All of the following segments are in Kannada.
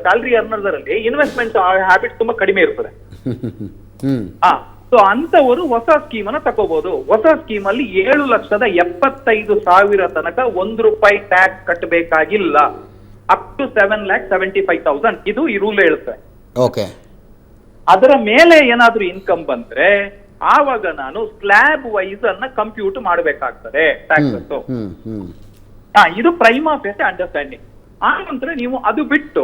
ಸ್ಯಾಲರಿ ಅರ್ನರ್ಸರಲ್ಲಿ ಇನ್ವೆಸ್ಟ್ಮೆಂಟ್ ಹ್ಯಾಬಿಟ್ ತುಂಬಾ ಕಡಿಮೆ ಇರ್ತದೆ. ಸೊ ಅಂತವರು ಹೊಸ ಸ್ಕೀಮ್ ಅನ್ನ ತಗೋಬಹುದು. ಹೊಸ ಸ್ಕೀಮ್ ಅಲ್ಲಿ 7,75,000 ತನಕ ₹1 ಟ್ಯಾಕ್ಸ್ ಕಟ್ಟಬೇಕಾಗಿಲ್ಲ. ಅಪ್ ಟು 7,75,000 ಇದು ಈ ರೂಲ್ ಹೇಳುತ್ತೆ. ಓಕೆ. ಅದರ ಮೇಲೆ ಏನಾದ್ರೂ ಇನ್ಕಮ್ ಬಂದ್ರೆ ಆವಾಗ ನಾನು ಸ್ಲ್ಯಾಬ್ ವೈಸ್ ಅನ್ನ ಕಂಪ್ಯೂಟ್ ಮಾಡಬೇಕಾಗ್ತದೆ ಟ್ಯಾಕ್ಸಸ್. ಇದು ಪ್ರೈಮಾ ಫೇಸ್ ಅಂಡರ್ಸ್ಟ್ಯಾಂಡಿಂಗ್. ಆ ನಂತರ ನೀವು ಅದು ಬಿಟ್ಟು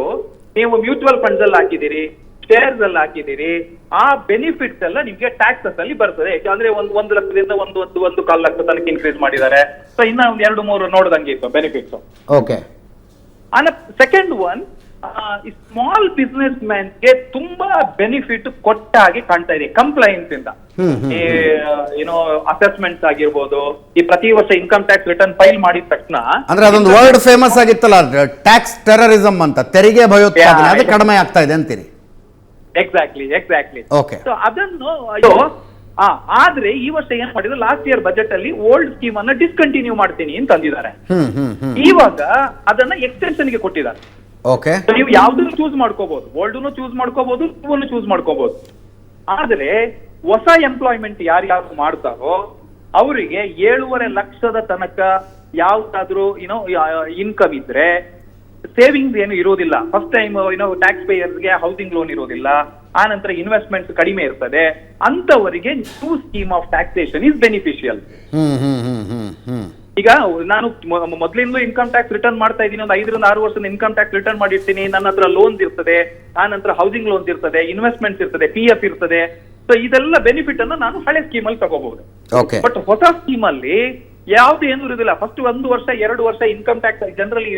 ನೀವು ಮ್ಯೂಚುವಲ್ ಫಂಡ್ಸ್ ಅಲ್ಲಿ ಹಾಕಿದಿರಿ, ಶೇರ್ಸ್ ಅಲ್ಲಿ ಹಾಕಿದಿರಿ, ಆ ಬೆನಿಫಿಟ್ಸ್ ಎಲ್ಲ ನಿಮ್ಗೆ ಟ್ಯಾಕ್ಸಸ್ ಅಲ್ಲಿ ಬರ್ತದೆ. ಅಂದ್ರೆ 1 ಲಕ್ಷದಿಂದ 1.5 ಲಕ್ಷ ತನಕ ಇನ್ಕ್ರೀಸ್ ಮಾಡಿದ್ದಾರೆ. ಸೊ ಇನ್ನ 2-3 ನೋಡ್ದಂಗೆ ಇತ್ತು benefits. Okay. Second one, small business ಮ್ಯಾನ್ಗೆ ತುಂಬಾ ಬೆನಿಫಿಟ್ ಕೊಟ್ಟ ಹಾಗೆ ಕಾಣ್ತಾ ಇದೆ ಕಂಪ್ಲೈನ್ಸ್ ಇಂದ. ಅಸೆಸ್ಮೆಂಟ್ಸ್ ಆಗಿರ್ಬೋದು, ಈ ಪ್ರತಿ ವರ್ಷ ಇನ್ಕಮ್ ಟ್ಯಾಕ್ಸ್ ರಿಟರ್ನ್ ಫೈಲ್ ಮಾಡಿದ ತಕ್ಷಣ, ಅಂದ್ರೆ ಅದೊಂದು ವರ್ಡ್ ಫೇಮಸ್ ಆಗಿತ್ತಲ್ಲ, ಟ್ಯಾಕ್ಸ್ ಟೆರರಿಸಂ ಅಂತ, ತೆರಿಗೆ ಭಯೋತ್ಪಾದನೆ, ಅದು ಕಡಿಮೆ ಆಗ್ತಾ ಇದೆ ಅಂತೀರಿ? ಎಕ್ಸಾಕ್ಟ್ಲಿ. ಓಕೆ. ಸೊ ಅದನ್ನು ಆದ್ರೆ ಈ ವರ್ಷ ಏನ್ ಮಾಡಿದ್ರು, ಲಾಸ್ಟ್ ಇಯರ್ ಬಜೆಟ್ ಅಲ್ಲಿ ಓಲ್ಡ್ ಸ್ಕೀಮ್ ಅನ್ನ ಡಿಸ್ಕಂಟಿನ್ಯೂ ಮಾಡ್ತೀನಿ ಅಂತ ಅಂದಿದ್ದಾರೆ. ಇವಾಗ ಅದನ್ನ ಎಕ್ಸ್ಟೆನ್ಷನ್ ಗೆ ಕೊಟ್ಟಿದ್ದಾರೆ. ಓಕೆ. ನೀವು ಯಾವ್ದನ್ನು ಚೂಸ್ ಮಾಡ್ಕೋಬಹುದು, ಓಲ್ಡ್ನು ಚೂಸ್ ಮಾಡ್ಕೋಬಹುದು, ನ್ಯೂವನ್ನು ಚೂಸ್ ಮಾಡ್ಕೋಬಹುದು. ಆದ್ರೆ ಹೊಸ ಎಂಪ್ಲಾಯ್ಮೆಂಟ್ ಯಾರ್ಯಾರು ಮಾಡ್ತಾರೋ ಅವರಿಗೆ 7.5 ಲಕ್ಷದ ತನಕ ಯಾವ್ದಾದ್ರು ಇನ್ಕಮ್ ಇದ್ರೆ ಸೇವಿಂಗ್ಸ್ ಏನು ಇರೋದಿಲ್ಲ. ಫಸ್ಟ್ ಟೈಮ್ ಟ್ಯಾಕ್ಸ್ ಪೇಯರ್ಸ್ಗೆ ಹೌಸಿಂಗ್ ಲೋನ್ ಇರೋದಿಲ್ಲ. ಆ ನಂತರ ಇನ್ವೆಸ್ಟ್ಮೆಂಟ್ಸ್ ಕಡಿಮೆ ಇರ್ತದೆ. ಅಂತವರಿಗೆ new scheme of taxation is beneficial. ಈಗ ನಾನು ಮೊದಲಿಂದಲೂ ಇನ್ಕಮ್ ಟ್ಯಾಕ್ಸ್ ರಿಟರ್ನ್ ಮಾಡ್ತಾ ಇದ್ದೀನಿ, ಒಂದು 5-6 ವರ್ಷದ ಇನ್ಕಮ್ ಟ್ಯಾಕ್ಸ್ ರಿಟರ್ನ್ ಮಾಡಿರ್ತೀನಿ. ನನ್ನ ಹತ್ರ ಲೋನ್ಸ್ ಇರ್ತದೆ, ಆ ನಂತರ ಹೌಸಿಂಗ್ ಲೋನ್ಸ್ ಇರ್ತದೆ, ಇನ್ವೆಸ್ಟ್ಮೆಂಟ್ಸ್ ಇರ್ತದೆ, PF ಇರ್ತದೆ. ಸೊ ಇದೆಲ್ಲ ಬೆನಿಫಿಟ್ ಅನ್ನ ನಾನು ಹಳೆ ಸ್ಕೀಮ್ ಅಲ್ಲಿ ತಗೋಬಹುದು. ಬಟ್ ಹೊಸ ಸ್ಕೀಮ್ ಅಲ್ಲಿ ಯಾವ್ದು ಏನು ಇರುದಿಲ್ಲ. ಫಸ್ಟ್ 1 ವರ್ಷ 2 ವರ್ಷ ಇನ್ಕಮ್ ಟ್ಯಾಕ್ಸ್ ಜನರಲಿ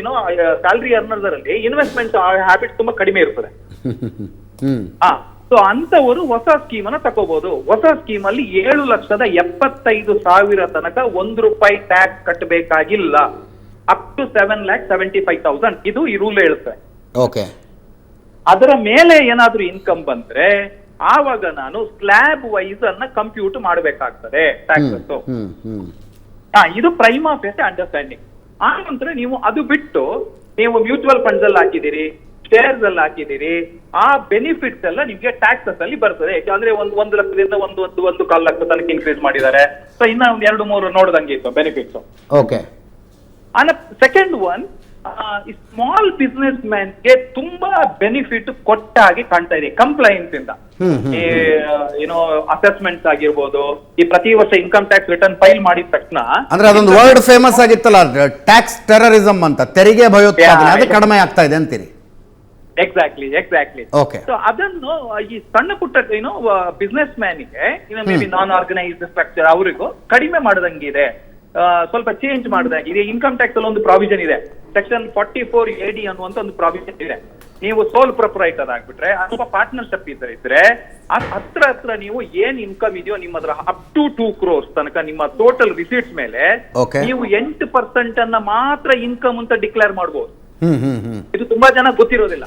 ಸ್ಯಾಲರಿ ಅರ್ನರ್ಸರಲ್ಲಿ ಇನ್ವೆಸ್ಟ್ಮೆಂಟ್ ಹ್ಯಾಬಿಟ್ ತುಂಬಾ ಕಡಿಮೆ ಇರ್ತದೆ. ಸೊ ಅಂತವರು ಹೊಸ ಸ್ಕೀಮ್ ಅನ್ನ ತಗೋಬಹುದು. ಹೊಸ ಸ್ಕೀಮ್ ಅಲ್ಲಿ 7,75,000 ತನಕ ₹1 ಟ್ಯಾಕ್ಸ್ ಕಟ್ಟಬೇಕಾಗಿಲ್ಲ. ಅಪ್ ಟು 7,75,000 ಇದು ಈ ರೂಲ್ ಹೇಳುತ್ತೆ. ಓಕೆ. ಅದರ ಮೇಲೆ ಏನಾದ್ರೂ ಇನ್ಕಮ್ ಬಂದ್ರೆ ಆವಾಗ ನಾನು ಸ್ಲ್ಯಾಬ್ ವೈಸ್ ಅನ್ನ ಕಂಪ್ಯೂಟ್ ಮಾಡಬೇಕಾಗ್ತದೆ ಟ್ಯಾಕ್ಸಸ್. ಇದು ಪ್ರೈಮಾ ಫೇಸ್ ಅಂಡರ್ಸ್ಟ್ಯಾಂಡಿಂಗ್. ಆ ನಂತರ ನೀವು ಅದು ಬಿಟ್ಟು ನೀವು ಮ್ಯೂಚುವಲ್ ಫಂಡ್ಸ್ ಅಲ್ಲಿ ಹಾಕಿದಿರಿ, ಶೇರ್ಸ್ ಅಲ್ಲಿ ಹಾಕಿದಿರಿ, ಆ ಬೆನಿಫಿಟ್ಸ್ ಎಲ್ಲ ನಿಮ್ಗೆ ಟ್ಯಾಕ್ಸಸ್ ಅಲ್ಲಿ ಬರ್ತದೆ. ಅಂದ್ರೆ 1 ಲಕ್ಷದಿಂದ 1.5 ಲಕ್ಷ ತನಕ ಇನ್ಕ್ರೀಸ್ ಮಾಡಿದ್ದಾರೆ. ಸೊ ಇನ್ನ 2-3 ನೋಡ್ದಂಗೆ ಇತ್ತು benefits. Okay. Second one, small business ಮ್ಯಾನ್ಗೆ ತುಂಬಾ ಬೆನಿಫಿಟ್ ಕೊಟ್ಟ ಹಾಗೆ ಕಾಣ್ತಾ ಇದೆ ಕಂಪ್ಲೈನ್ಸ್ ಇಂದ. ಅಸೆಸ್ಮೆಂಟ್ಸ್ ಆಗಿರ್ಬೋದು, ಈ ಪ್ರತಿ ವರ್ಷ ಇನ್ಕಮ್ ಟ್ಯಾಕ್ಸ್ ರಿಟರ್ನ್ ಫೈಲ್ ಮಾಡಿದ ತಕ್ಷಣ, ಅಂದ್ರೆ ಅದೊಂದು ವರ್ಡ್ ಫೇಮಸ್ ಆಗಿತ್ತಲ್ಲ, ಟ್ಯಾಕ್ಸ್ ಟೆರರಿಸಂ ಅಂತ, ತೆರಿಗೆ ಭಯೋತ್ಪಾದನೆ, ಅದು ಕಡಿಮೆ ಆಗ್ತಾ ಇದೆ ಅಂತೀರಿ? ಎಕ್ಸಾಕ್ಟ್ಲಿ. ಓಕೆ. ಸೊ ಅದನ್ನು ಈ ಸಣ್ಣ ಪುಟ್ಟ ಬಿಸ್ನೆಸ್ ಮ್ಯಾನ್ಗೆ, maybe non organised structure, ಅವರಿಗೂ ಕಡಿಮೆ ಮಾಡದಂಗಿದೆ, ಸ್ವಲ್ಪ ಚೇಂಜ್ ಮಾಡಿದಾಗಿದೆ. ಇನ್ಕಮ್ ಟ್ಯಾಕ್ಸ್ ಅಲ್ಲಿ ಒಂದು ಪ್ರಾವಿಷನ್ ಇದೆ, ಸೆಕ್ಷನ್ 44AD ಅನ್ನುವಂತ ಒಂದು ಪ್ರಾವಿಷನ್ ಇದೆ. ನೀವು ಸೋಲ್ ಪ್ರೊಪ್ರೈಟರ್ ಆಗ್ಬಿಟ್ರೆ ಅಥವಾ ಪಾರ್ಟ್ನರ್ಶಿಪ್ ಇದ್ರೆ ಹತ್ರ ನೀವು ಏನ್ ಇನ್ಕಮ್ ಇದೆಯೋ ನಿಮ್ಮ ಹತ್ರ ಅಪ್ ಟು 2 crores ತನಕ ನಿಮ್ಮ ಟೋಟಲ್ ರಿಸೀಟ್ಸ್ ಮೇಲೆ ನೀವು 8% ಅನ್ನ ಮಾತ್ರ ಇನ್ಕಮ್ ಅಂತ ಡಿಕ್ಲೇರ್ ಮಾಡಬಹುದು. ಇದು ತುಂಬಾ ಜನ ಗೊತ್ತಿರೋದಿಲ್ಲ.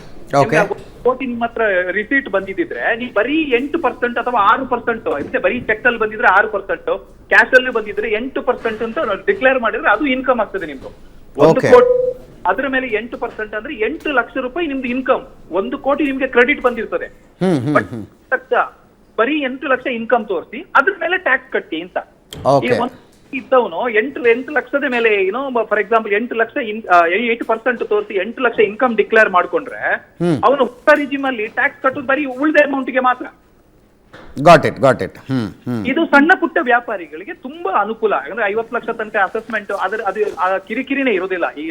ಕೋಟಿ ನಿಮ್ಮ ಹತ್ರ ರಿಸೀಟ್ ಬಂದಿದ್ರೆ ನೀವು ಬರೀ 8% ಅಥವಾ 6%, ಬರೀ ಚೆಕ್ ಅಲ್ಲಿ ಬಂದಿದ್ರೆ 6%, ಕ್ಯಾಶ್ ಅಲ್ಲಿ ಬಂದಿದ್ರೆ 8% ಅಂತ ಡಿಕ್ಲೇರ್ ಮಾಡಿದ್ರೆ ಅದು ಇನ್ಕಮ್ ಆಗ್ತದೆ ನಿಮ್ದು. 1 ಕೋಟಿ ಅದ್ರ ಮೇಲೆ 8% ಅಂದ್ರೆ 8 ಲಕ್ಷ ರೂಪಾಯಿ ನಿಮ್ದು ಇನ್ಕಮ್. 1 ಕೋಟಿ ನಿಮ್ಗೆ ಕ್ರೆಡಿಟ್ ಬಂದಿರ್ತದೆ. ಬರೀ 8 ಲಕ್ಷ ಇನ್ಕಮ್ ತೋರಿಸಿ ಅದ್ರ ಮೇಲೆ ಟ್ಯಾಕ್ಸ್ ಕಟ್ಟಿ ಅಂತ. ಇದ್ದವನು 8 ಲಕ್ಷದ ಮೇಲೆ ಫಾರ್ ಎಕ್ಸಾಂಪಲ್ 8% ತೋರಿಸಿ 8 ಲಕ್ಷ ಇನ್ಕಮ್ ಡಿಕ್ಲೇರ್ ಮಾಡ್ಕೊಂಡ್ರೆ ಅವನು ಹೊಸ ರಿಜಿಮ್ ಅಲ್ಲಿ ಟ್ಯಾಕ್ಸ್ ಕಟ್ಟೋದು ಬರೀ ಉಳಿದ ಅಮೌಂಟ್ ಗೆ ಮಾತ್ರ. Got it. ಇದು ಸಣ್ಣ ಪುಟ್ಟ ವ್ಯಾಪಾರಿಗಳಿಗೆ ತುಂಬಾ ಅನುಕೂಲ. ಅಂದ್ರೆ 50 ಲಕ್ಷ ತನಕ ಅಸೆಸ್ಮೆಂಟ್ ಅದು ಕಿರಿಕಿರಿನೇ ಇರೋದಿಲ್ಲ. ಈ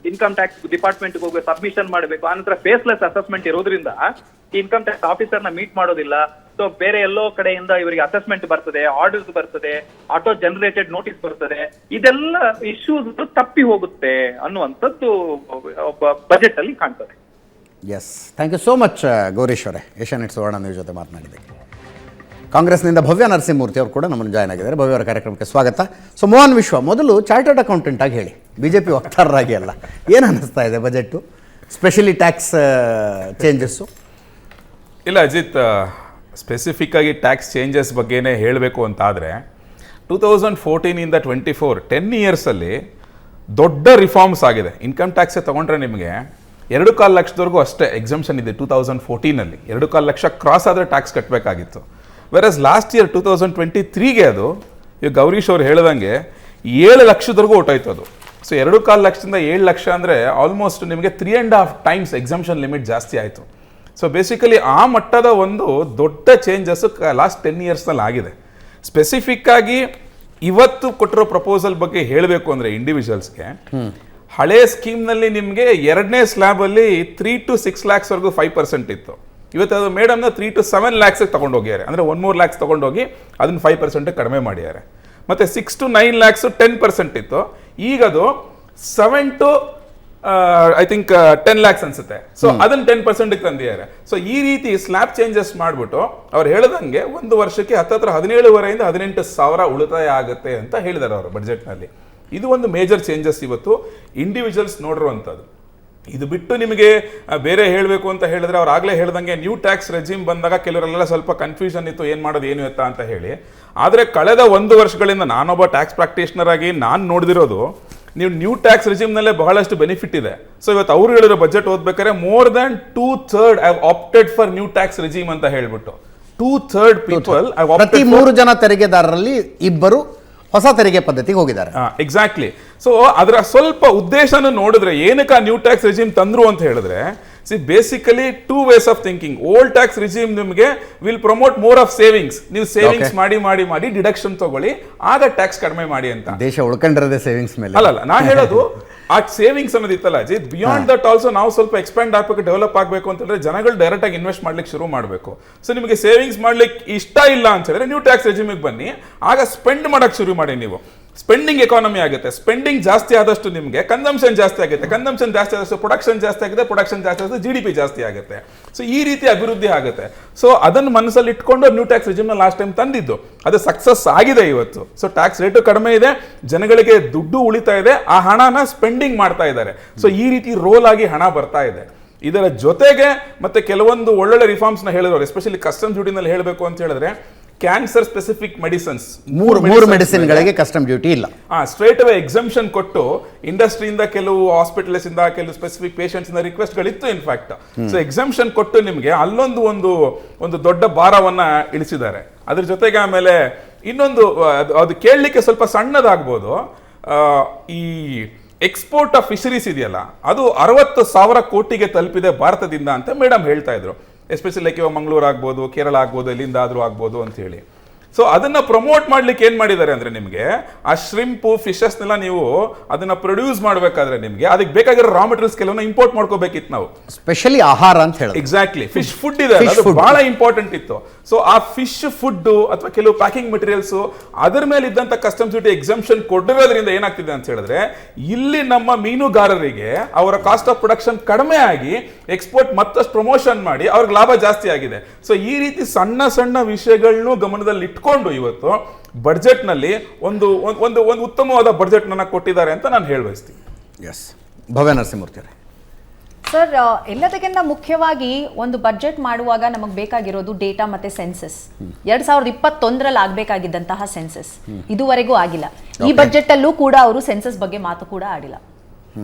ಇನ್ಕಮ್ ಟ್ಯಾಕ್ಸ್ ಡಿಪಾರ್ಟ್ಮೆಂಟ್ ಹೋಗಿ ಸಬ್ಮಿಷನ್ ಮಾಡಬೇಕು. ಆನಂತರ ಫೇಸ್ಲೆಸ್ ಅಸೆಸ್ಮೆಂಟ್ ಇರೋದ್ರಿಂದ ಇನ್ಕಮ್ ಟ್ಯಾಕ್ಸ್ ಆಫೀಸರ್ ನ ಮೀಟ್ ಮಾಡೋದಿಲ್ಲ. ಸೊ ಬೇರೆ ಎಲ್ಲೋ ಕಡೆಯಿಂದ ಇವರಿಗೆ ಅಸೆಸ್ಮೆಂಟ್ ಬರ್ತದೆ, ಆರ್ಡರ್ಸ್ ಬರ್ತದೆ, ಆಟೋ ಜನರೇಟೆಡ್ ನೋಟಿಸ್ ಬರ್ತದೆ. ಇದೆಲ್ಲ ಇಶ್ಯೂಸ್ ತಪ್ಪಿ ಹೋಗುತ್ತೆ ಅನ್ನುವಂಥದ್ದು ಬಜೆಟ್ ಅಲ್ಲಿ ಕಾಣ್ತದೆ. Yes, thank you so much Gourish ಅವರೇ, ಏಷ್ಯಾನೆಟ್ ಸುವರ್ಣ ನ್ಯೂಸ್ ಜೊತೆ ಮಾತನಾಡಿದ್ದಕ್ಕೆ. ಕಾಂಗ್ರೆಸ್ನಿಂದ ಭವ್ಯ ನರಸಿಂಹಮೂರ್ತಿ ಅವರು ಕೂಡ ನಮ್ಮನ್ನು ಜಾಯ್ನ್ ಆಗಿದ್ದಾರೆ. ಭವ್ಯ ಅವರ ಕಾರ್ಯಕ್ರಮಕ್ಕೆ ಸ್ವಾಗತ. ಸೊ ಮೋಹನ್ ವಿಶ್ವ, ಮೊದಲು ಚಾರ್ಟರ್ಡ್ ಅಕೌಂಟೆಂಟ್ ಆಗಿ ಹೇಳಿ, BJP ವಕ್ತಾರರಾಗಿ ಅಲ್ಲ, ಏನು ಅನ್ನಿಸ್ತಾ ಇದೆ ಬಜೆಟ್ಟು, ಸ್ಪೆಷಲಿ ಟ್ಯಾಕ್ಸ್ ಚೇಂಜಸ್ಸು? ಇಲ್ಲ ಅಜಿತ್, ಸ್ಪೆಸಿಫಿಕ್ಕಾಗಿ ಟ್ಯಾಕ್ಸ್ ಚೇಂಜಸ್ ಬಗ್ಗೆನೇ ಹೇಳಬೇಕು ಅಂತಾದರೆ 2014 24 10 ಇಯರ್ಸಲ್ಲಿ ದೊಡ್ಡ ರಿಫಾರ್ಮ್ಸ್ ಆಗಿದೆ. ಇನ್ಕಮ್ ಟ್ಯಾಕ್ಸೇ ತೊಗೊಂಡ್ರೆ ನಿಮಗೆ 2.25 ಲಕ್ಷದವರೆಗೂ ಅಷ್ಟೇ ಎಕ್ಸಮ್ಷನ್ ಇದೆ 2014 2.25 ಲಕ್ಷ ಕ್ರಾಸ್ ಆದರೆ ಟ್ಯಾಕ್ಸ್ ಕಟ್ಟಬೇಕಾಗಿತ್ತು. ವೆರಸ್ ಲಾಸ್ಟ್ ಇಯರ್ 2023ಗೆ ಅದು ಈಗ ಗೌರೀಶ್ ಅವ್ರು ಹೇಳ್ದಂಗೆ 7 ಲಕ್ಷದವರೆಗೂ ಹೊಟ್ಟೋಯ್ತು ಅದು. ಸೊ 2.25 ಲಕ್ಷದಿಂದ 7 ಲಕ್ಷ ಅಂದರೆ ಆಲ್ಮೋಸ್ಟ್ ನಿಮಗೆ 3.5 ಟೈಮ್ಸ್ ಎಕ್ಸಮ್ಷನ್ ಲಿಮಿಟ್ ಜಾಸ್ತಿ ಆಯಿತು. ಸೊ ಬೇಸಿಕಲಿ ಆ ಮಟ್ಟದ ಒಂದು ದೊಡ್ಡ ಚೇಂಜಸ್ ಲಾಸ್ಟ್ 10 ಇಯರ್ಸ್ನಲ್ಲಿ ಆಗಿದೆ. ಸ್ಪೆಸಿಫಿಕ್ ಆಗಿ ಇವತ್ತು ಕೊಟ್ಟಿರೋ ಪ್ರಪೋಸಲ್ ಬಗ್ಗೆ ಹೇಳಬೇಕು ಅಂದರೆ ಇಂಡಿವಿಜುವಲ್ಸ್ಗೆ, ಹಳೆ ಸ್ಕೀಮ್ನಲ್ಲಿ ನಿಮಗೆ 2ನೇ ಸ್ಲ್ಯಾಬಲ್ಲಿ 3 to 6 lakhsವರೆಗೂ 5% ಇತ್ತು. ಇವತ್ತು ಅದು ಮೇಡಮ್ನ 3 to 7 lakhs ತೊಗೊಂಡೋಗ್ಯಾರೆ, ಅಂದರೆ 1 lakhs ತೊಗೊಂಡೋಗಿ ಅದನ್ನು 5% ಕಡಿಮೆ ಮಾಡಿದ್ದಾರೆ. ಮತ್ತು 6 to 9 lakhs 10% ಇತ್ತು, ಈಗ ಅದು 7 to ಐ ಥಿಂಕ್ 10 lakhs ಅನ್ಸುತ್ತೆ. ಸೊ ಅದನ್ನು 10% ತಂದಿದ್ದಾರೆ. ಸೊ ಈ ರೀತಿ ಸ್ಲ್ಯಾಬ್ ಚೇಂಜಸ್ ಮಾಡಿಬಿಟ್ಟು ಅವ್ರು ಹೇಳ್ದಂಗೆ ಒಂದು ವರ್ಷಕ್ಕೆ 17,500 18 ಸಾವಿರ ಉಳಿತಾಯ ಆಗುತ್ತೆ ಅಂತ ಹೇಳಿದ್ದಾರೆ ಅವರು ಬಡ್ಜೆಟ್ನಲ್ಲಿ. ಇದು ಒಂದು ಮೇಜರ್ ಚೇಂಜಸ್ ಇವತ್ತು ಇಂಡಿವಿಜುವಲ್ಸ್ ನೋಡಿರುವಂಥದ್ದು. ಇದು ಬಿಟ್ಟು ನಿಮಗೆ ಬೇರೆ ಹೇಳಬೇಕು ಅಂತ ಹೇಳಿದ್ರೆ, ಅವ್ರು ಆಗಲೇ ಹೇಳ್ದಂಗೆ ನ್ಯೂ ಟ್ಯಾಕ್ಸ್ ರೆಜಿಮ್ ಬಂದಾಗ ಕೆಲವರೆಲ್ಲ ಸ್ವಲ್ಪ ಕನ್ಫ್ಯೂಷನ್ ಇತ್ತು, ಏನು ಮಾಡೋದು ಏನು ಎತ್ತ ಅಂತ ಹೇಳಿ. ಆದರೆ ಕಳೆದ 1 ವರ್ಷಗಳಿಂದ ನಾನೊಬ್ಬ ಟ್ಯಾಕ್ಸ್ ಪ್ರಾಕ್ಟೀಷನರ್ ಆಗಿ ನಾನು ನೋಡಿದಿರೋದು, ನೀವು ನ್ಯೂ ಟ್ಯಾಕ್ಸ್ ರೆಜಿಮ್ನಲ್ಲೇ ಬಹಳಷ್ಟು ಬೆನಿಫಿಟ್ ಇದೆ. ಸೊ ಇವತ್ತು ಅವ್ರು ಹೇಳಿರೋ ಬಜೆಟ್ ಓದ್ಬೇಕಾದ್ರೆ more than 2/3 have opted for new tax regime ಅಂತ ಹೇಳ್ಬಿಟ್ಟು 2/3 ಪೀಪಲ್ ಪ್ರತಿ 3 ಜನ ತೆರಿಗೆದಾರರಲ್ಲಿ 2 ಹೊಸ ತೆರಿಗೆ ಪದ್ಧತಿಗೆ ಹೋಗಿದ್ದಾರೆ. ಎಕ್ಸಾಕ್ಟ್ಲಿ. ಸೊ ಅದರ ಸ್ವಲ್ಪ ಉದ್ದೇಶನ ನೋಡಿದ್ರೆ ಏನಕ್ಕೆ ನ್ಯೂ ಟ್ಯಾಕ್ಸ್ ರೆಜಿಮ್ ತಂದ್ರು ಅಂತ ಹೇಳಿದ್ರೆ, basically 2 ways of thinking. Old tax regime ನಿಮಗೆ will promote more of savings. ನೀವು ಸೇವಿಂಗ್ಸ್ ಮಾಡಿ ಡಿಡಕ್ಷನ್ ತಗೊಳ್ಳಿ, ಆಗ ಟ್ಯಾಕ್ಸ್ ಕಡಿಮೆ ಮಾಡಿ ಅಂತ. ದೇಶ ಉಳ್ಕೊಂಡಿರೋದೇ ಸೇವಿಂಗ್ಸ್ ಮೇಲೆ. ಅಲ್ಲ, ನಾ ಹೇಳೋದು ಆ ಸೇವಿಂಗ್ಸ್ ಅನ್ನೋದಿತ್ತಲ್ಲ ಅಜಿತ್, ಬಿಯಾಂಡ್ ದಟ್ ಆಲ್ಸೋ ನಾವು ಸ್ವಲ್ಪ ಎಕ್ಸ್ಪ್ಯಾಂಡ್ ಆಗ್ಬೇಕು, ಡೆವಲಪ್ ಆಗಬೇಕು ಅಂತ ಹೇಳಿದ್ರೆ ಜನಗಳು ಡೈರೆಕ್ಟ್ ಆಗಿ ಇನ್ವೆಸ್ಟ್ ಮಾಡ್ಲಿಕ್ಕೆ ಶುರು ಮಾಡಬೇಕು. ಸೊ ನಿಮಗೆ ಸೇವಿಂಗ್ಸ್ ಮಾಡ್ಲಿಕ್ಕೆ ಇಷ್ಟ ಇಲ್ಲ ಅಂತ ಹೇಳಿದ್ರೆ ನ್ಯೂ ಟ್ಯಾಕ್ಸ್ ರೆಜಿಮಿಗೆ ಬನ್ನಿ, ಆಗ ಸ್ಪೆಂಡ್ ಮಾಡಕ್ಕೆ ಶುರು ಮಾಡಿ. ನೀವು ಸ್ಪೆಂಡಿಂಗ್ ಎಕಾನಮಿ ಆಗುತ್ತೆ. ಸ್ಪೆಂಡಿಂಗ್ ಜಾಸ್ತಿ ಆದಷ್ಟು ನಿಮಗೆ ಕನ್ಸಂಪ್ಷನ್ ಜಾಸ್ತಿ ಆಗುತ್ತೆ. ಕನ್ಸಂಪ್ಷನ್ ಜಾಸ್ತಿ ಆದಷ್ಟು ಪ್ರೊಡಕ್ಷನ್ ಜಾಸ್ತಿ ಆಗುತ್ತೆ. ಪ್ರೊಡಕ್ಷನ್ ಜಾಸ್ತಿ ಆದಷ್ಟು GDP ಜಾಸ್ತಿ ಆಗುತ್ತೆ. ಸೊ ಈ ರೀತಿ ಅಭಿವೃದ್ಧಿ ಆಗುತ್ತೆ. ಸೊ ಅದನ್ನು ಮನಸ್ಸಲ್ಲಿ ಇಟ್ಕೊಂಡು ನ್ಯೂ ಟ್ಯಾಕ್ಸ್ ರೆಜಿಮ್ನ ಲಾಸ್ಟ್ ಟೈಮ್ ತಂದಿದ್ದು, ಅದು ಸಕ್ಸಸ್ ಆಗಿದೆ ಇವತ್ತು. ಸೊ ಟ್ಯಾಕ್ಸ್ ರೇಟು ಕಡಿಮೆ ಇದೆ, ಜನಗಳಿಗೆ ದುಡ್ಡು ಉಳಿತಾ ಇದೆ, ಆ ಹಣನ ಸ್ಪೆಂಡಿಂಗ್ ಮಾಡ್ತಾ ಇದ್ದಾರೆ. ಸೊ ಈ ರೀತಿ ರೋಲ್ ಆಗಿ ಹಣ ಬರ್ತಾ ಇದೆ. ಇದರ ಜೊತೆಗೆ ಮತ್ತೆ ಕೆಲವೊಂದು ಒಳ್ಳೊಳ್ಳೆ ರಿಫಾರ್ಮ್ಸ್ನ ಹೇಳಿದ್ರು, ಎಸ್ಪೆಷಲಿ ಕಸ್ಟಮ್ ಡ್ಯೂಟಿನಲ್ಲಿ ಹೇಳಬೇಕು ಅಂತ ಹೇಳಿದ್ರೆ, ಕ್ಯಾನ್ಸರ್ ಸ್ಪೆಸಿಫಿಕ್ ಮೆಡಿಸಿನ್ಸ್, 3 ಮೆಡಿಸಿನ್ಗಳಿಗೆ ಕಸ್ಟಮ್ ಡ್ಯೂಟಿ ಇಲ್ಲ. ಸ್ಟ್ರೇಟ್ ಅವೇ ಎಕ್ಸಂಪ್ಷನ್ ಕೊಟ್ಟು ಇಂಡಸ್ಟ್ರಿಯಿಂದ ಕೆಲವು ಹಾಸ್ಪಿಟಲ್ಸ್ ಇಂದ ಕೆಲವು ಸ್ಪೆಸಿಫಿಕ್ ಪೇಷಂಟ್ಸ್ ಇಂದ ರಿಕ್ವೆಸ್ಟ್ಗಳಿತ್ತು ಇನ್ಫ್ಯಾಕ್ಟ್. ಸೊ ಎಕ್ಸಂಪ್ಷನ್ ಕೊಟ್ಟು ನಿಮಗೆ ಅಲ್ಲೊಂದು ಒಂದು ದೊಡ್ಡ ಭಾರವನ್ನ ಇಳಿಸಿದ್ದಾರೆ. ಅದ್ರ ಜೊತೆಗೆ ಆಮೇಲೆ ಇನ್ನೊಂದು, ಅದು ಕೇಳಲಿಕ್ಕೆ ಸ್ವಲ್ಪ ಸಣ್ಣದಾಗ್ಬೋದು, ಈ ಎಕ್ಸ್ಪೋರ್ಟ್ ಆಫ್ ಫಿಶರೀಸ್ ಇದೆಯಲ್ಲ, ಅದು 60,000 ಕೋಟಿಗೆ ತಲುಪಿದೆ ಭಾರತದಿಂದ ಅಂತ ಮೇಡಮ್ ಹೇಳ್ತಾ ಇದ್ರು. ಎಸ್ಪೆಷಲಿ ಲೈಕ್ ಇವಾಗ ಮಂಗಳೂರು ಆಗ್ಬೋದು, ಕೇರಳ ಆಗ್ಬೋದು, ಎಲ್ಲಿಂದ ಆದ್ರೂ ಆಗ್ಬೋದು ಅಂತ ಹೇಳಿ. ಸೊ ಅದನ್ನ ಪ್ರಮೋಟ್ ಮಾಡ್ಲಿಕ್ಕೆ ಏನ್ ಮಾಡಿದ್ದಾರೆ ಅಂದ್ರೆ, ನಿಮಗೆ ಆ ಶ್ರಿಂಪು ಫಿಶಸ್ನೆಲ್ಲ ನೀವು ಅದನ್ನ ಪ್ರೊಡ್ಯೂಸ್ ಮಾಡ್ಬೇಕಾದ್ರೆ ನಿಮಗೆ ಅದಕ್ಕೆ ಬೇಕಾಗಿರೋ ರಾ ಮೆಟೀರಿಯಲ್ಸ್ ಕೆಲವನ್ನ ಇಂಪೋರ್ಟ್ ಮಾಡ್ಕೋಬೇಕಿತ್ತು ನಾವು, ಸ್ಪೆಷಲಿ ಆಹಾರ ಅಂತ ಹೇಳಿ. ಎಕ್ಸಾಕ್ಟ್ಲಿ, ಫಿಶ್ ಫುಡ್ ಇದೆ, ಅದು ಬಹಳ ಇಂಪಾರ್ಟೆಂಟ್ ಇತ್ತು. ಸೊ ಆ ಫಿಶ್ ಫುಡ್ ಅಥವಾ ಕೆಲವು ಪ್ಯಾಕಿಂಗ್ ಮೆಟೀರಿಯಲ್ಸ್ ಅದರ ಮೇಲೆ ಇದ್ದಂತ ಕಸ್ಟಮ್ಸ್ ಡ್ಯೂಟಿ ಎಕ್ಸಂಪ್ಷನ್ ಕೊಟ್ಟಿರೋದ್ರಿಂದ ಏನಾಗ್ತಿದೆ ಅಂತ ಹೇಳಿದ್ರೆ, ಇಲ್ಲಿ ನಮ್ಮ ಮೀನುಗಾರರಿಗೆ ಅವರ ಕಾಸ್ಟ್ ಆಫ್ ಪ್ರೊಡಕ್ಷನ್ ಕಡಿಮೆ ಆಗಿ ಎಕ್ಸ್ಪೋರ್ಟ್ ಮತ್ತಷ್ಟು ಪ್ರಮೋಷನ್ ಮಾಡಿ ಅವ್ರಿಗೆ ಲಾಭ ಜಾಸ್ತಿ ಆಗಿದೆ. ಸೊ ಈ ರೀತಿ ಸಣ್ಣ ಸಣ್ಣ ವಿಷಯಗಳನ್ನು ಗಮನದಲ್ಲಿ ಇಟ್ಕೊಂಡು ಇವತ್ತು ಬಡ್ಜೆಟ್ ನಲ್ಲಿ ಒಂದು ಉತ್ತಮವಾದ ಬಡ್ಜೆಟ್ ನನ್ನ ಕೊಟ್ಟಿದ್ದಾರೆ ಅಂತ ನಾನು ಹೇಳಬಯಸ್ತೀನಿ. ಎಸ್, ಭವ್ಯ ನರಸಿಂಹಮೂರ್ತಿ ಅವರೇ. ಸರ್, ಎಲ್ಲದಕ್ಕಿಂತ ಮುಖ್ಯವಾಗಿ ಒಂದು ಬಡ್ಜೆಟ್ ಮಾಡುವಾಗ ನಮಗೆ ಬೇಕಾಗಿರೋದು ಡೇಟಾ ಮತ್ತೆ ಸೆನ್ಸಸ್. 2021ರಲ್ಲಿ ಆಗಬೇಕಾಗಿದ್ದಂತಹ ಸೆನ್ಸಸ್ ಇದುವರೆಗೂ ಆಗಿಲ್ಲ. ಈ ಬಜೆಟ್ ಅಲ್ಲೂ ಕೂಡ ಅವರು ಸೆನ್ಸಸ್ ಬಗ್ಗೆ ಮಾತು ಕೂಡ ಆಡಿಲ್ಲ.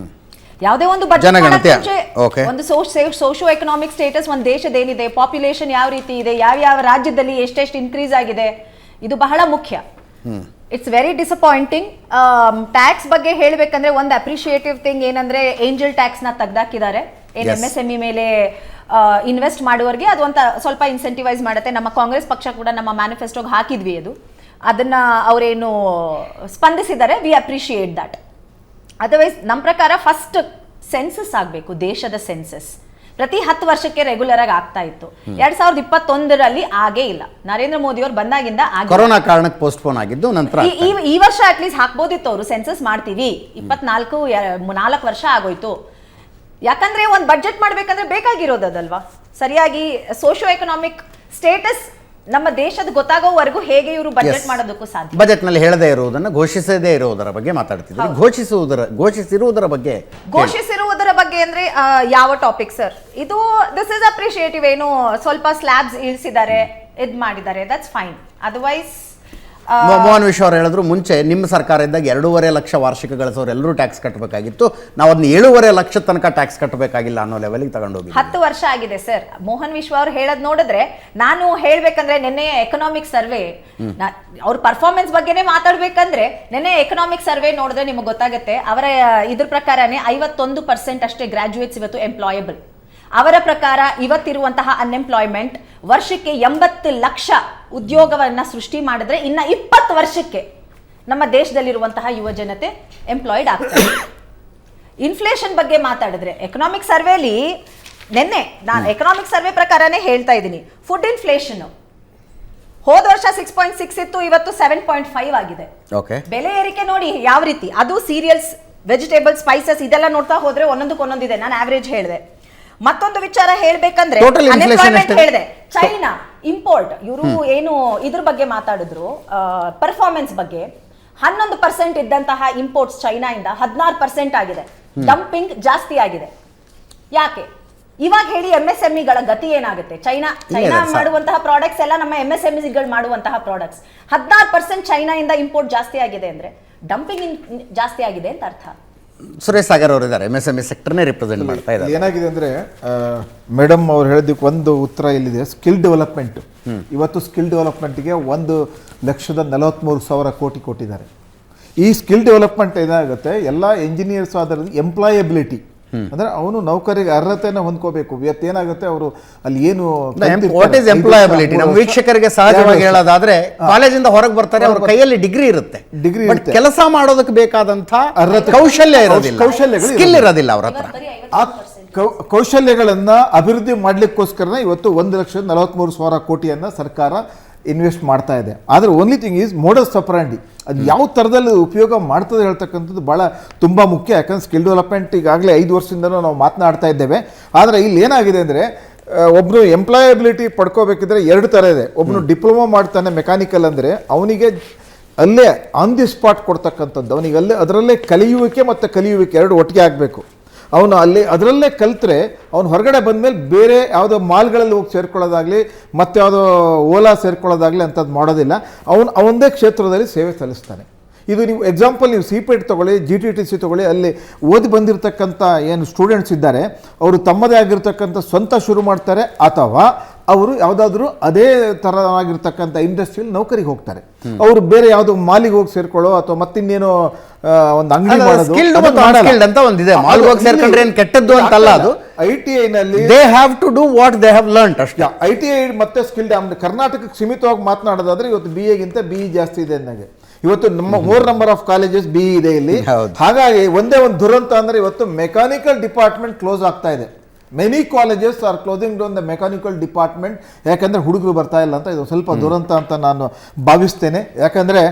ಯಾವುದೇ ಒಂದು ಬಜೆಟ್ ಒಂದು ಸೋಶಿಯೋ ಎಕನಾಮಿಕ್ ಸ್ಟೇಟಸ್ ಒಂದು ದೇಶದೇನಿದೆ, ಪಾಪ್ಯುಲೇಷನ್ ಯಾವ ರೀತಿ ಇದೆ, ಯಾವ ರಾಜ್ಯದಲ್ಲಿ ಎಷ್ಟೆಷ್ಟು ಇನ್ಕ್ರೀಸ್ ಆಗಿದೆ, ಇದು ಬಹಳ ಮುಖ್ಯ. It's very disappointing. ಟ್ಯಾಕ್ಸ್ ಬಗ್ಗೆ ಹೇಳಬೇಕಂದ್ರೆ ಒಂದು ಅಪ್ರಿಷಿಯೇಟಿವ್ ಥಿಂಗ್ ಏನಂದ್ರೆ, ಏಂಜಲ್ ಟ್ಯಾಕ್ಸ್ ನ ತೆಗ್ದಾಕಿದ್ದಾರೆ. MSME ಮೇಲೆ ಇನ್ವೆಸ್ಟ್ ಮಾಡುವವರಿಗೆ ಅದು ಒಂದು ಸ್ವಲ್ಪ ಇನ್ಸೆಂಟಿವೈಸ್ ಮಾಡುತ್ತೆ. ನಮ್ಮ ಕಾಂಗ್ರೆಸ್ ಪಕ್ಷ ಕೂಡ ನಮ್ಮ ಮ್ಯಾನಿಫೆಸ್ಟೋಗೆ ಹಾಕಿದ್ವಿ, ಅದನ್ನ ಅವರೇನು ಸ್ಪಂದಿಸಿದ್ದಾರೆ. V appreciate that. ಅದರ್ವೈಸ್ ನಮ್ಮ ಪ್ರಕಾರ ಫಸ್ಟ್ ಸೆನ್ಸಸ್ ಆಗಬೇಕು, ದೇಶದ ಸೆನ್ಸಸ್ ಪ್ರತಿ 10 ವರ್ಷಕ್ಕೆ ರೆಗ್ಯುಲರ್ ಆಗಿ ಆಗ್ತಾ ಇತ್ತು. 2021ರಲ್ಲಿ ಆಗೇ ಇಲ್ಲ. ನರೇಂದ್ರ ಮೋದಿ ಅವರು ಬಂದಾಗಿಂದ ಕೊರೋನಾ ಕಾರಣಕ್ಕೆ ಪೋಸ್ಟ್ಪೋನ್ ಆಗಿದ್ದು, ನಂತರ ಈ ವರ್ಷ ಅಟ್ಲೀಸ್ಟ್ ಹಾಕ್ಬೋದಿತ್ತು. ಅವರು ಸೆನ್ಸಸ್ ಮಾಡ್ತೀವಿ 4 ವರ್ಷ ಆಗೋಯ್ತು. ಯಾಕಂದ್ರೆ ಒಂದು ಬಡ್ಜೆಟ್ ಮಾಡ್ಬೇಕಂದ್ರೆ ಬೇಕಾಗಿರೋದಲ್ವಾ, ಸರಿಯಾಗಿ ಸೋಶಿಯೋ ಎಕನಾಮಿಕ್ ಸ್ಟೇಟಸ್ ನಮ್ಮ ದೇಶದ ಗೊತ್ತಾಗೋವರೆಗೂ ಹೇಗೆ ಇವರು ಬಜೆಟ್ ಮಾಡೋದಕ್ಕೂ ಸಾಧ್ಯ. ಬಜೆಟ್ ನಲ್ಲಿ ಹೇಳದೇ ಇರುವುದನ್ನು ಘೋಷಿಸದೇ ಇರುವುದರ ಬಗ್ಗೆ ಮಾತಾಡ್ತಿದ್ರು. ಘೋಷಿಸಿರುವುದರ ಬಗ್ಗೆ ಅಂದ್ರೆ ಯಾವ ಟಾಪಿಕ್ ಸರ್ ಇದು? This is appreciative. ಏನು ಸ್ವಲ್ಪ ಸ್ಲ್ಯಾಬ್ಸ್ ಇಳಿಸಿದ್ದಾರೆ, ಇದ್ ಮಾಡಿದ್ದಾರೆ, ದಟ್ಸ್ ಫೈನ್. ಅದರ್ವೈಸ್ ಮೋಹನ್ ವಿಶ್ವ ಅವ್ರು ಹೇಳಿದ್ರು ಮುಂಚೆ ನಿಮ್ಮ ಸರ್ಕಾರ ಇದ್ದಾಗ 2.5 ಲಕ್ಷ ವಾರ್ಷಿಕ ಗಳಿಸೋರು ಎಲ್ಲರೂ ಟ್ಯಾಕ್ಸ್ ಕಟ್ಟಬೇಕಾಗಿತ್ತು, ನಾವು ಅದನ್ನ 7.5 ಲಕ್ಷ ತನಕ ಟ್ಯಾಕ್ಸ್ ಕಟ್ಟಬೇಕಾಗಿಲ್ಲ ಅನ್ನೋ ಲೆವೆಲ್ಗೆ ತಗೊಂಡೋಗಿ 10 ವರ್ಷ ಆಗಿದೆ ಸರ್. ಮೋಹನ್ ವಿಶ್ವ ಅವ್ರು ಹೇಳೋದ್ ನೋಡಿದ್ರೆ, ನಾನು ಹೇಳ್ಬೇಕಂದ್ರೆ ನಿನ್ನೆ ಎಕನಾಮಿಕ್ ಸರ್ವೆ, ಅವ್ರ ಪರ್ಫಾರ್ಮೆನ್ಸ್ ಬಗ್ಗೆನೇ ಮಾತಾಡ್ಬೇಕಂದ್ರೆ ನಿನ್ನೆ ಎಕನಾಮಿಕ್ ಸರ್ವೆ ನೋಡಿದ್ರೆ ನಿಮಗೆ ಗೊತ್ತಾಗುತ್ತೆ. ಅವರ ಇದ್ರ ಪ್ರಕಾರನೇ 51% ಅಷ್ಟೇ ಗ್ರಾಜುಯೇಟ್ಸ್ ಇವತ್ತು ಎಂಪ್ಲಾಯಬಲ್. ಅವರ ಪ್ರಕಾರ ಇವತ್ತಿರುವಂತಹ ಅನ್ಎಂಪ್ಲಾಯ್ಮೆಂಟ್ ವರ್ಷಕ್ಕೆ 80 ಲಕ್ಷ ಉದ್ಯೋಗವನ್ನ ಸೃಷ್ಟಿ ಮಾಡಿದ್ರೆ ಇನ್ನ 20 ವರ್ಷಕ್ಕೆ ನಮ್ಮ ದೇಶದಲ್ಲಿರುವಂತಹ ಯುವ ಜನತೆ ಎಂಪ್ಲಾಯ್ಡ್ ಆಗ್ತಾರೆ. ಇನ್ಫ್ಲೇಷನ್ ಬಗ್ಗೆ ಮಾತಾಡಿದ್ರೆ ಎಕನಾಮಿಕ್ ಸರ್ವೆಲಿ ನಿನ್ನೆ ನಾನು ಎಕನಾಮಿಕ್ ಸರ್ವೆ ಪ್ರಕಾರನೇ ಹೇಳ್ತಾ ಇದ್ದೀನಿ, ಫುಡ್ ಇನ್ಫ್ಲೇಷನ್ ಹೋದ ವರ್ಷ 6.6 ಇತ್ತು, ಇವತ್ತು 7.5 ಆಗಿದೆ. ಬೆಲೆ ಏರಿಕೆ ನೋಡಿ ಯಾವ ರೀತಿ, ಅದು ಸೀರಿಯಲ್ಸ್, ವೆಜಿಟೇಬಲ್ಸ್, ಸ್ಪೈಸಸ್ ಇದೆಲ್ಲ ನೋಡ್ತಾ ಹೋದ್ರೆ ಒಂದೊಂದಕ್ಕೊಂದೊಂದಿದೆ. ನಾನು ಆವರೇಜ್ ಹೇಳಿದೆ. ಮತ್ತೊಂದು ವಿಚಾರ ಹೇಳ್ಬೇಕಂದ್ರೆ ಅನ್ಎಂಪ್ಲಾಯ್ಮೆಂಟ್ ಹೇಳಿದೆ. ಚೈನಾ ಇಂಪೋರ್ಟ್, ಇವರು ಏನು ಇದ್ರ ಬಗ್ಗೆ ಮಾತಾಡಿದ್ರು, ಪರ್ಫಾರ್ಮೆನ್ಸ್ ಬಗ್ಗೆ 11% ಇದ್ದಂತಹ ಇಂಪೋರ್ಟ್ಸ್ ಚೈನಾ ಇಂದ 16% ಆಗಿದೆ. ಡಂಪಿಂಗ್ ಜಾಸ್ತಿ ಆಗಿದೆ. ಯಾಕೆ ಇವಾಗ ಹೇಳಿ? MSMEಗಳ ಗತಿ ಏನಾಗುತ್ತೆ? ಚೈನಾ ಮಾಡುವಂತಹ ಪ್ರಾಡಕ್ಟ್ಸ್ ಎಲ್ಲ ನಮ್ಮ MSMEಗಳು ಮಾಡುವಂತಹ ಪ್ರಾಡಕ್ಟ್ಸ್. 16% ಚೈನಾ ಇಂದ ಇಂಪೋರ್ಟ್ ಜಾಸ್ತಿ ಆಗಿದೆ ಅಂದ್ರೆ ಡಂಪಿಂಗ್ ಜಾಸ್ತಿ ಆಗಿದೆ ಅಂತ ಅರ್ಥ. ಸುರೇಶ್ ಸಾಗರ್ ಅವರು ಇದ್ದಾರೆ, MSME ಸೆಕ್ಟರ್ನೇ ರಿಪ್ರೆಸೆಂಟ್ ಮಾಡ್ತಾ ಇದ್ದಾರೆ. ಏನಾಗಿದೆ ಅಂದರೆ ಮೇಡಮ್ ಅವ್ರು ಹೇಳಿದ್ದಕ್ಕೆ ಒಂದು ಉತ್ತರ ಇಲ್ಲಿದೆ, ಸ್ಕಿಲ್ ಡೆವಲಪ್ಮೆಂಟ್. ಇವತ್ತು ಸ್ಕಿಲ್ ಡೆವಲಪ್ಮೆಂಟ್ಗೆ 1,43,000 ಕೋಟಿ ಕೊಟ್ಟಿದ್ದಾರೆ. ಈ ಸ್ಕಿಲ್ ಡೆವಲಪ್ಮೆಂಟ್ ಏನಾಗುತ್ತೆ, ಎಲ್ಲ ಎಂಜಿನಿಯರ್ಸ್ ಆದ ಎಂಪ್ಲಾಯಬಿಲಿಟಿ ಅಂದ್ರೆ ಅವನು ನೌಕರಿಗೆ ಅರ್ಹತೆಯನ್ನು ಹೊಂದ್ಕೋಬೇಕು. ಇವತ್ತೇನಾಗುತ್ತೆ, ಅವರು ಅಲ್ಲಿ ಏನು ವಾಟ್ ಇಸ್ ಎಂಪ್ಲಾಯಬಿಲಿಟಿ ನಮ್ಮ ವೀಕ್ಷಕರಿಗೆ ಸಹಜವಾಗಿ ಹೇಳೋದಾದ್ರೆ, ಕಾಲೇಜಿಂದ ಹೊರಗೆ ಬರ್ತಾರೆ, ಅವ್ರ ಕೈಯಲ್ಲಿ ಡಿಗ್ರಿ ಇರುತ್ತೆ, ಕೆಲಸ ಮಾಡೋದಕ್ಕೆ ಬೇಕಾದಂತ ಕೌಶಲ್ಯ ಇರೋದಿಲ್ಲ, ಸ್ಕಿಲ್ ಇರೋದಿಲ್ಲ ಅವ್ರ ಹತ್ರ. ಆ ಕೌಶಲ್ಯಗಳನ್ನ ಅಭಿವೃದ್ಧಿ ಮಾಡ್ಲಿಕ್ಕೋಸ್ಕರನೇ ಇವತ್ತು 1,43,000 ಕೋಟಿಯನ್ನ ಸರ್ಕಾರ ಇನ್ವೆಸ್ಟ್ ಮಾಡ್ತಾ ಇದೆ. ಆದರೆ ಓನ್ಲಿ ಥಿಂಗ್ ಈಸ್ ಮೋಡಸ್ ಆಪರೆಂಡಿ, ಅದು ಯಾವ ಥರದಲ್ಲಿ ಉಪಯೋಗ ಮಾಡ್ತದೆ ಹೇಳ್ತಕ್ಕಂಥದ್ದು ಭಾಳ ತುಂಬ ಮುಖ್ಯ. ಯಾಕಂದ್ರೆ ಸ್ಕಿಲ್ ಡೆವಲಪ್ಮೆಂಟ್ ಈಗಾಗಲೇ 5 ವರ್ಷದಿಂದನೂ ನಾವು ಮಾತನಾಡ್ತಾ ಇದ್ದೇವೆ. ಆದರೆ ಇಲ್ಲಿ ಏನಾಗಿದೆ ಅಂದರೆ, ಒಬ್ಬನು ಎಂಪ್ಲಾಯಬಿಲಿಟಿ ಪಡ್ಕೋಬೇಕಿದ್ರೆ 2 ಥರ ಇದೆ. ಒಬ್ಬನು ಡಿಪ್ಲೊಮಾ ಮಾಡ್ತಾನೆ ಮೆಕ್ಯಾನಿಕಲ್ ಅಂದರೆ ಅವನಿಗೆ ಅಲ್ಲೇ ಆನ್ ದಿ ಸ್ಪಾಟ್ ಕೊಡ್ತಕ್ಕಂಥದ್ದು, ಅವನಿಗೆ ಅಲ್ಲೇ ಅದರಲ್ಲೇ ಕಲಿಯುವಿಕೆ ಮತ್ತು ಕಲಿಯುವಿಕೆ 2 ಒಟ್ಟಿಗೆ ಆಗಬೇಕು. ಅವನು ಅಲ್ಲಿ ಅದರಲ್ಲೇ ಕಲ್ತ್ರೆ ಅವನು ಹೊರಗಡೆ ಬಂದಮೇಲೆ ಬೇರೆ ಯಾವುದೋ ಮಾಲ್ಗಳಲ್ಲಿ ಹೋಗಿ ಸೇರ್ಕೊಳ್ಳೋದಾಗಲಿ ಮತ್ತು ಯಾವುದೋ ಓಲಾ ಸೇರ್ಕೊಳ್ಳೋದಾಗಲಿ ಅಂಥದ್ದು ಮಾಡೋದಿಲ್ಲ. ಅವನದೇ ಕ್ಷೇತ್ರದಲ್ಲಿ ಸೇವೆ ಸಲ್ಲಿಸ್ತಾನೆ. ಇದು ನೀವು ಎಕ್ಸಾಂಪಲ್, ನೀವು CPET ತೊಗೊಳ್ಳಿ, GTTC ತೊಗೊಳ್ಳಿ, ಅಲ್ಲಿ ಓದಿ ಬಂದಿರತಕ್ಕಂಥ ಏನು ಸ್ಟೂಡೆಂಟ್ಸ್ ಇದ್ದಾರೆ, ಅವರು ತಮ್ಮದೇ ಆಗಿರ್ತಕ್ಕಂಥ ಸ್ವಂತ ಶುರು ಮಾಡ್ತಾರೆ, ಅಥವಾ ಅವರು ಯಾವುದಾದ್ರೂ ಅದೇ ಥರವಾಗಿರ್ತಕ್ಕಂಥ ಇಂಡಸ್ಟ್ರಿಯಲ್ಲಿ ನೌಕರಿಗೆ ಹೋಗ್ತಾರೆ. ಅವರು ಬೇರೆ ಯಾವುದೋ ಮಾಲಿಗೆ ಹೋಗಿ ಸೇರ್ಕೊಳ್ಳೋ ಅಥವಾ ಮತ್ತಿನ್ನೇನೋ ಒಂದು ಅಂಗಡಿ ಅಂತ ಒಂದಿದೆ, ಮಾಲ್ಗೆ ಹೋಗಿ ಸೇರ್ಕೊಂಡ್ರೆ ಏನು ಕೆಟ್ಟದ್ದು ಅಂತಲ್ಲ. ಅದು ITI ನಲ್ಲಿ they have to do what they have learned ಅಷ್ಟೇ. ITI ಮತ್ತೆ ಸ್ಕಿಲ್ ಕರ್ನಾಟಕಕ್ಕೆ ಸೀಮಿತವಾಗಿ ಮಾತನಾಡೋದಾದ್ರೆ ಇವತ್ತು BA ಗಿಂತ BE ಜಾಸ್ತಿ ಇದೆ ಅಂದಾಗೆ. ಇವತ್ತು ನಮ್ಮ 4 ನಂಬರ್ ಆಫ್ ಕಾಲೇಜಸ್ BE ಇದೆ ಇಲ್ಲಿ. ಹಾಗಾಗಿ ಒಂದೇ ಒಂದು ದುರಂತ ಅಂದ್ರೆ ಇವತ್ತು ಮೆಕ್ಯಾನಿಕಲ್ ಡಿಪಾರ್ಟ್ಮೆಂಟ್ ಕ್ಲೋಸ್ ಆಗ್ತಾ ಇದೆ. Many colleges are closing down the mechanical department. ಯಾಕಂದ್ರೆ ಹುಡುಗರು ಬರ್ತಾ ಇಲ್ಲ ಅಂತ, ಇದು ಸ್ವಲ್ಪ ದುರಂತ ಅಂತ ನಾನು ಭಾವಿಸ್ತೇನೆ. ಯಾಕಂದ್ರೆ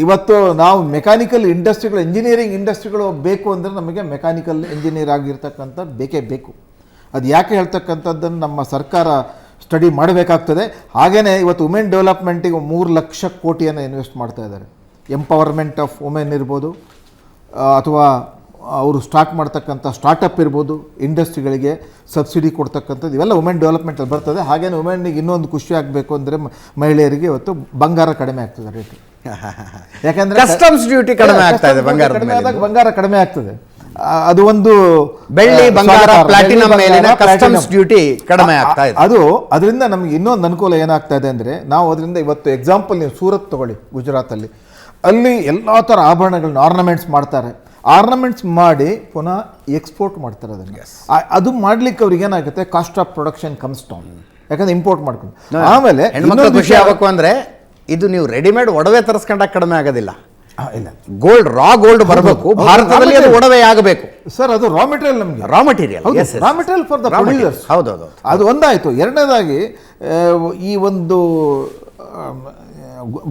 ಇವತ್ತು ನಾವು ಮೆಕ್ಯಾನಿಕಲ್ ಇಂಡಸ್ಟ್ರಿಗಳು, ಇಂಜಿನಿಯರಿಂಗ್ ಇಂಡಸ್ಟ್ರಿಗಳು ಬೇಕು ಅಂದರೆ ನಮಗೆ ಮೆಕ್ಯಾನಿಕಲ್ ಇಂಜಿನಿಯರ್ ಆಗಿರ್ತಕ್ಕಂಥ ಬೇಕೇ ಬೇಕು. ಅದು ಯಾಕೆ ಹೇಳ್ತಕ್ಕಂಥದ್ದನ್ನು ನಮ್ಮ ಸರ್ಕಾರ ಸ್ಟಡಿ ಮಾಡಬೇಕಾಗ್ತದೆ. ಹಾಗೆಯೇ ಇವತ್ತು ವುಮೆನ್ ಡೆವಲಪ್ಮೆಂಟಿಗೆ 3 ಲಕ್ಷ ಕೋಟಿಯನ್ನು ಇನ್ವೆಸ್ಟ್ ಮಾಡ್ತಾ ಇದ್ದಾರೆ. ಎಂಪವರ್ಮೆಂಟ್ ಆಫ್ ವುಮೆನ್ ಇರ್ಬೋದು, ಅಥವಾ ಅವರು ಸ್ಟಾರ್ಟ್ ಮಾಡ್ತಕ್ಕಂಥ ಸ್ಟಾರ್ಟಪ್ ಇರ್ಬೋದು, ಇಂಡಸ್ಟ್ರಿಗಳಿಗೆ ಸಬ್ಸಿಡಿ ಕೊಡ್ತಕ್ಕಂಥದ್ದು, ಇವೆಲ್ಲ ವುಮೆನ್ ಡೆವಲಪ್ಮೆಂಟಲ್ಲಿ ಬರ್ತದೆ. ಹಾಗೇನು ವುಮೆನ್ಗೆ ಇನ್ನೊಂದು ಖುಷಿ ಆಗಬೇಕು ಅಂದರೆ ಮಹಿಳೆಯರಿಗೆ ಇವತ್ತು ಬಂಗಾರ ಕಡಿಮೆ ಆಗ್ತದೆ ರೇಟ್. ಯಾಕಂದರೆ ಕಸ್ಟಮ್ಸ್ ಡ್ಯೂಟಿ ಕಡಿಮೆ ಆಗ್ತಾ ಇದೆ, ಬಂಗಾರ ಕಡಿಮೆ ಆಗ್ತದೆ. ಅದು ಒಂದು ಬೆಳ್ಳಿ, ಬಂಗಾರ, ಪ್ಲಾಟಿನಂ ಮೇಲಿನ ಕಸ್ಟಮ್ಸ್ ಡ್ಯೂಟಿ ಕಡಿಮೆ ಆಗ್ತಾ ಇದೆ. ಅದು ಅದರಿಂದ ನಮಗೆ ಇನ್ನೊಂದು ಅನುಕೂಲ ಏನಾಗ್ತಾ ಇದೆ ಅಂದರೆ, ನಾವು ಅದರಿಂದ ಇವತ್ತು ಎಕ್ಸಾಂಪಲ್ ನೀವು ಸೂರತ್ ತಗೊಳ್ಳಿ, ಗುಜರಾತಲ್ಲಿ, ಅಲ್ಲಿ ಎಲ್ಲ ಥರ ಆಭರಣಗಳನ್ನ ಆರ್ನಮೆಂಟ್ಸ್ ಮಾಡ್ತಾರೆ. ಆರ್ನಮೆಂಟ್ಸ್ ಮಾಡಿ ಪುನಃ ಎಕ್ಸ್ಪೋರ್ಟ್ ಮಾಡ್ತಾರೆ ಅದನ್ನು. ಅದು ಮಾಡ್ಲಿಕ್ಕೆ ಅವ್ರಿಗೆ ಏನಾಗುತ್ತೆ, cost of production comes down, ಯಾಕಂದ್ರೆ ಇಂಪೋರ್ಟ್ ಮಾಡ್ಕೊಂಡು. ಆಮೇಲೆ ಖುಷಿ ಆಗಬೇಕು ಅಂದ್ರೆ, ಇದು ನೀವು ರೆಡಿಮೇಡ್ ಒಡವೆ ತರಿಸ್ಕೊಂಡಾಗ ಕಡಿಮೆ ಆಗೋದಿಲ್ಲ. ಇಲ್ಲ, ಗೋಲ್ಡ್, ರಾ ಗೋಲ್ಡ್ ಬರಬೇಕು ಭಾರತದಲ್ಲಿ, ಅದು ಒಡವೆ ಆಗಬೇಕು ಸರ್. ಅದು ರಾ ಮೆಟೀರಿಯಲ್, ನಮಗೆ raw material for the producers. ಹೌದೌದು, ಅದು ಒಂದಾಯಿತು. ಎರಡನೇದಾಗಿ ಈ ಒಂದು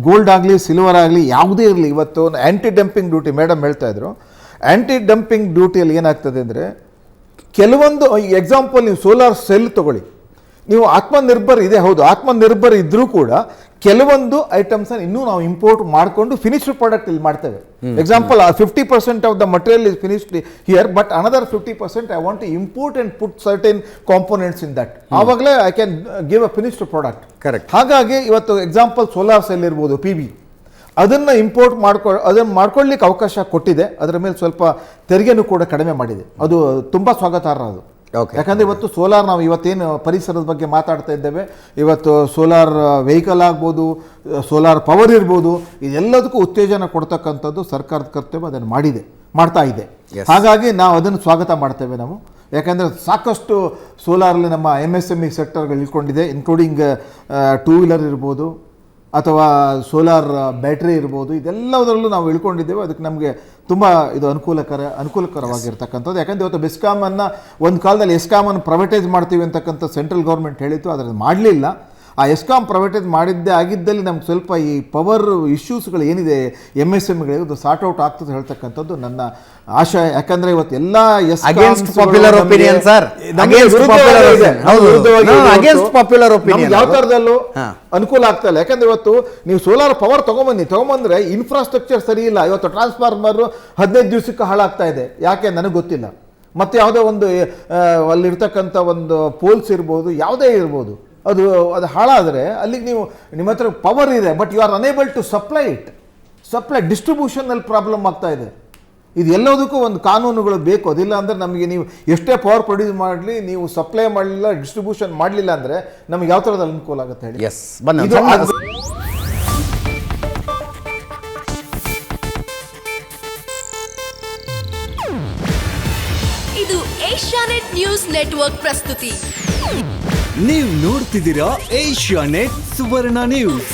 ಗೋಲ್ಡ್ ಆಗಲಿ ಸಿಲ್ವರ್ ಆಗಲಿ ಯಾವುದೇ ಇರಲಿ, ಇವತ್ತು ಆ್ಯಂಟಿ ಡಂಪಿಂಗ್ ಡ್ಯೂಟಿ ಮೇಡಮ್ ಹೇಳ್ತಾ ಇದ್ರು. ಆ್ಯಂಟಿ ಡಂಪಿಂಗ್ ಡ್ಯೂಟಿಯಲ್ಲಿ ಏನಾಗ್ತದೆ ಅಂದರೆ, ಕೆಲವೊಂದು ಎಕ್ಸಾಂಪಲ್ ನೀವು ಸೋಲಾರ್ ಸೆಲ್ ತಗೊಳ್ಳಿ, ನೀವು ಆತ್ಮನಿರ್ಭರ್ ಇದೆ, ಹೌದು ಆತ್ಮನಿರ್ಭರ್ ಇದ್ರೂ ಕೂಡ ಕೆಲವೊಂದು ಐಟಮ್ಸ್ ಇನ್ನೂ ನಾವು ಇಂಪೋರ್ಟ್ ಮಾಡಿಕೊಂಡು ಫಿನಿಶ್ಡ್ ಪ್ರಾಡಕ್ಟ್ ಇಲ್ಲಿ ಮಾಡ್ತೇವೆ. Example 50% of the material is finished here, but another 50% I want to import and put certain components in that. ಆವಾಗಲೇ I can give a finished product. Correct. ಹಾಗಾಗಿ ಇವತ್ತು ಎಕ್ಸಾಂಪಲ್ ಸೋಲಾರ್ ಸೆಲ್ ಇರ್ಬೋದು, PV, ಅದನ್ನು ಅದನ್ನು ಮಾಡ್ಕೊಳ್ಳಿಕ್ಕೆ ಅವಕಾಶ ಕೊಟ್ಟಿದೆ. ಅದರ ಮೇಲೆ ಸ್ವಲ್ಪ ತೆರಿಗೆನೂ ಕೂಡ ಕಡಿಮೆ ಮಾಡಿದೆ. ಅದು ತುಂಬ ಸ್ವಾಗತಾರ್ಹ ಅದು. Okay. ಯಾಕಂದರೆ ಇವತ್ತು ಸೋಲಾರ್, ನಾವು ಇವತ್ತೇನು ಪರಿಸರದ ಬಗ್ಗೆ ಮಾತಾಡ್ತಾ ಇದ್ದೇವೆ, ಇವತ್ತು ಸೋಲಾರ್ ವೆಹಿಕಲ್ ಆಗ್ಬೋದು, ಸೋಲಾರ್ ಪವರ್ ಇರ್ಬೋದು, ಇದೆಲ್ಲದಕ್ಕೂ ಉತ್ತೇಜನ ಕೊಡ್ತಕ್ಕಂಥದ್ದು ಸರ್ಕಾರದ ಕರ್ತವ್ಯ, ಅದನ್ನು ಮಾಡ್ತಾ ಇದೆ. ಹಾಗಾಗಿ ನಾವು ಅದನ್ನು ಸ್ವಾಗತ ಮಾಡ್ತೇವೆ ನಾವು. ಯಾಕಂದರೆ ಸಾಕಷ್ಟು ಸೋಲಾರಲ್ಲಿ ನಮ್ಮ MSME ಸೆಕ್ಟರ್ಗಳು ಇಳ್ಕೊಂಡಿದೆ, ಇನ್ಕ್ಲೂಡಿಂಗ್ 2 ವೀಲರ್ ಇರ್ಬೋದು ಅಥವಾ ಸೋಲಾರ್ ಬ್ಯಾಟ್ರಿ ಇರ್ಬೋದು, ಇದೆಲ್ಲದರಲ್ಲೂ ನಾವು ಇಳ್ಕೊಂಡಿದ್ದೇವೆ. ಅದಕ್ಕೆ ನಮಗೆ ತುಂಬ ಇದು ಅನುಕೂಲಕರವಾಗಿರ್ತಕ್ಕಂಥದ್ದು. ಯಾಕಂದರೆ ಇವತ್ತು ಬೆಸ್ಕಾಮನ್ನು ಒಂದು ಕಾಲದಲ್ಲಿ ಎಸ್ಕಾಮನ್ನು ಪ್ರೈವೇಟೈಸ್ ಮಾಡ್ತೀವಿ ಅಂತಕ್ಕಂಥ ಸೆಂಟ್ರಲ್ ಗೌರ್ಮೆಂಟ್ ಹೇಳಿತ್ತು, ಆದರೆ ಮಾಡಲಿಲ್ಲ. ಆ ಎಸ್ಕಾಮ್ ಪ್ರೈವೇಟೈಸ್ ಆಗಿದ್ದಲ್ಲಿ ನಮ್ಗೆ ಸ್ವಲ್ಪ ಈ ಪವರ್ ಇಶ್ಯೂಸ್ಗಳು ಏನಿದೆ MSMEಗಳಿಗೆ ಅದು ಸಾರ್ಟ್ ಔಟ್ ಆಗ್ತದೆ ಹೇಳ್ತಕ್ಕಂಥದ್ದು ನನ್ನ ಆಶಯ. ಯಾಕಂದ್ರೆ ಇವತ್ತು ಎಲ್ಲ ಯಾವ ಥರದಲ್ಲೂ ಅನುಕೂಲ ಆಗ್ತಾ ಇಲ್ಲ. ಯಾಕಂದ್ರೆ ಇವತ್ತು ನೀವು ಸೋಲಾರ್ ಪವರ್ ತಗೊಂಬಂದ್ರೆ ಇನ್ಫ್ರಾಸ್ಟ್ರಕ್ಚರ್ ಸರಿ ಇಲ್ಲ. ಇವತ್ತು ಟ್ರಾನ್ಸ್ಫಾರ್ಮರ್ 15 ದಿವಸಕ್ಕೆ ಹಾಳಾಗ್ತಾ ಇದೆ. ಯಾಕೆ ನನಗೆ ಗೊತ್ತಿಲ್ಲ. ಮತ್ತೆ ಯಾವುದೋ ಒಂದು ಅಲ್ಲಿರ್ತಕ್ಕಂಥ ಒಂದು ಪೋಲ್ಸ್ ಇರ್ಬೋದು, ಯಾವುದೇ ಇರ್ಬೋದು, ಅದು ಹಾಳಾದರೆ ಅಲ್ಲಿಗೆ ನಿಮ್ಮ ಹತ್ರ ಪವರ್ ಇದೆ, but you are unable to supply ಡಿಸ್ಟ್ರಿಬ್ಯೂಷನಲ್ಲಿ ಪ್ರಾಬ್ಲಮ್ ಆಗ್ತಾ ಇದೆ. ಇದು ಎಲ್ಲದಕ್ಕೂ ಒಂದು ಕಾನೂನುಗಳು ಬೇಕು. ಅದಿಲ್ಲ ಅಂದರೆ ನಮಗೆ ನೀವು ಎಷ್ಟೇ ಪವರ್ ಪ್ರೊಡ್ಯೂಸ್ ಮಾಡಲಿ, ನೀವು ಸಪ್ಲೈ ಮಾಡಲಿಲ್ಲ, ಡಿಸ್ಟ್ರಿಬ್ಯೂಷನ್ ಮಾಡಲಿಲ್ಲ ಅಂದರೆ ನಮಗೆ ಯಾವ ಥರದಲ್ಲಿ ಅನುಕೂಲ ಆಗುತ್ತೆ ಹೇಳಿ. ಇದು ಏಷ್ಯಾನೆಟ್ ನ್ಯೂಸ್ ನೆಟ್ವರ್ಕ್ ಪ್ರಸ್ತುತಿ. ನೀವು ನೋಡ್ತಿದ್ದೀರಾ ಏಷ್ಯಾನೆಟ್ ಸುವರ್ಣ ನ್ಯೂಸ್.